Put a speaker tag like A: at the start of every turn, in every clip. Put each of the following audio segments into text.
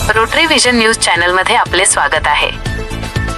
A: Rotary vision news चॅनलमध्ये आपले स्वागत आहे।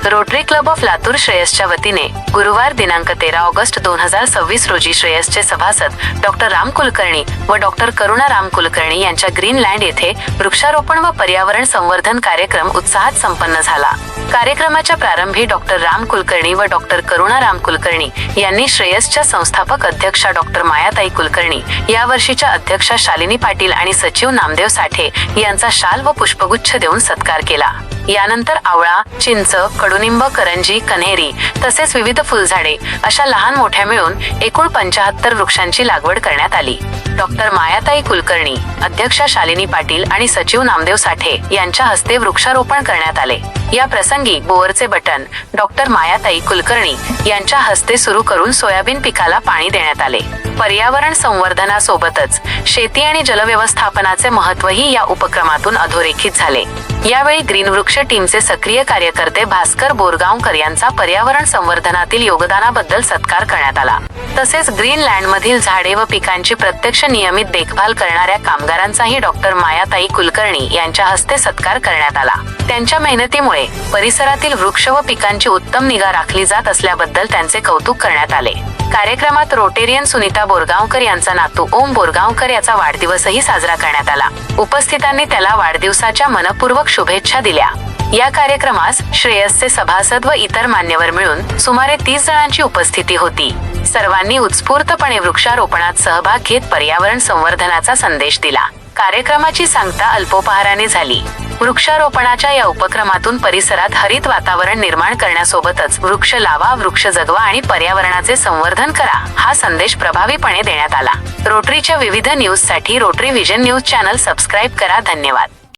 A: रोटरी क्लब ऑफ लातूर श्रेयसच्या वतीने गुरुवार दिनांक 13 ऑगस्ट 2026 रोजी श्रेयसचे सभासद डॉक्टर राम कुलकर्णी व डॉक्टर करुणा राम कुलकर्णी यांच्या ग्रीनलँड येथे वृक्षारोपण व पर्यावरण संवर्धन कार्यक्रम उत्साहात संपन्न झाला। कार्यक्रमाच्या प्रारंभी डॉक्टर राम कुलकर्णी व डॉक्टर करुणा राम कुलकर्णी यांनी श्रेयसच्या संस्थापक अध्यक्षा डॉक्टर मायाताई कुलकर्णी, या वर्षीच्या अध्यक्षा शालिनी पाटील आणि सचिव नामदेव साठे यांचा शाल व पुष्पगुच्छ देऊन सत्कार केला। यानंतर आवळा, चिंच, कडुनिंब, करंजी, कन्हेरी तसेच विविध फुलझाडे अशा लहान मोठ्या मिळून एकूण 75 वृक्षांची लागवड करण्यात आली। डॉक्टर मायाताई कुलकर्णी, अध्यक्षा शालिनी पाटील आणि सचिव नामदेव साठे यांच्या हस्ते वृक्षारोपण करण्यात आले। या प्रसंगी बोअरचे बटन डॉक्टर मायाताई कुलकर्णी यांच्या हस्ते सुरू करून सोयाबीन पिकाला पाणी देण्यात आले। पर्यावरण संवर्धनासोबतच शेती आणि जलव्यवस्थापनाचे महत्त्वही या उपक्रमातून अधोरेखित झाले। यावेळी ग्रीन वृक्ष टीमचे सक्रिय कार्यकर्ते भास्कर बोरगावकर यांचा पर्यावरण संवर्धनातील योगदानाबद्दल सत्कार करण्यात आला। तसेच ग्रीनलँड मधील झाडे व पिकांची प्रत्यक्ष नियमित देखभाल करणाऱ्या कामगारांचाही डॉक्टर मायाताई कुलकर्णी यांच्या हस्ते सत्कार करण्यात आला। त्यांच्या मेहनतीमुळे परिसरातील वृक्ष व पिकांची उत्तम निगा राखली जात असल्याबद्दल त्यांचे कौतुक करण्यात आले। कार्यक्रमात रोटेरियन सुनीता बोरगावकर यांचा नातू ओम बोरगावकर याचा वाढदिवसही साजरा करण्यात आला। उपस्थितांनी त्याला वाढदिवसाच्या मनपूर्वक शुभेच्छा दिल्या। या कार्यक्रमास श्रेयसचे सभासद व इतर मान्यवर मिळून सुमारे 30 जणांची उपस्थिती होती। सर्वांनी उत्स्फूर्तपणे वृक्षारोपणात सहभाग घेत पर्यावरण संवर्धनाचा संदेश दिला। कार्यक्रमाची सांगता अल्पोपहाराने झाली। वृक्षारोपणाच्या या उपक्रमातून परिसरात हरित वातावरण निर्माण करण्यासोबतच वृक्ष लावा, वृक्ष जगवा आणि पर्यावरणाचे संवर्धन करा हा संदेश प्रभावीपणे देण्यात आला। रोटरीच्या विविध न्यूजसाठी rotary vision news channel subscribe करा। धन्यवाद।